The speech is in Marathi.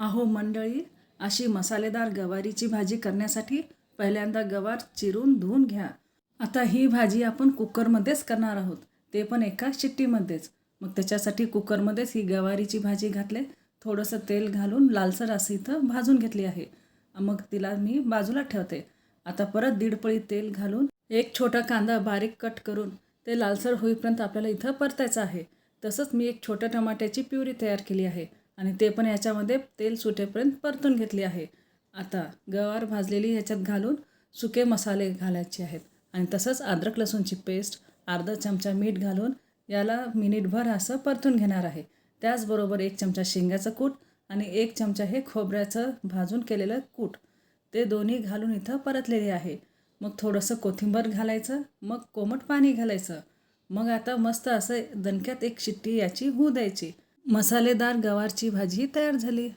अहो मंडळी, अशी मसालेदार गवारीची भाजी करण्यासाठी पहिल्यांदा गवार चिरून धुवून घ्या. आता ही भाजी आपण कुकरमध्येच करणार आहोत, ते पण एका शिट्टीमध्येच. मग त्याच्यासाठी कुकरमध्येच ही गवारीची भाजी घातले, थोडंसं तेल घालून लालसर असं इथं भाजून घेतली आहे. मग तिला मी बाजूला ठेवते. आता परत दीड पळी तेल घालून एक छोटा कांदा बारीक कट करून ते लालसर होईपर्यंत आपल्याला इथं परतायचं आहे. तसंच मी एक छोट्या टमाट्याची प्युरी तयार केली आहे आणि ते पण याच्यामध्ये तेल सुटेपर्यंत परतून घेतली आहे. आता गवार भाजलेली ह्याच्यात घालून सुके मसाले घालायचे आहेत आणि तसंच अद्रक लसूणची पेस्ट, अर्धा चमचा मीठ घालून याला मिनिटभर असं परतून घेणार आहे. त्याचबरोबर 1 चमचा शेंगाचं कूट आणि 1 चमचा हे खोबऱ्याचं भाजून केलेलं कूट, ते दोन्ही घालून इथं परतलेले आहे. मग थोडंसं कोथिंबीर घालायचं, मग कोमट पाणी घालायचं. मग आता मस्त असं दणक्यात एक शिट्टी याची होऊ द्यायची. मसालेदार गवारची भाजी तयार झाली.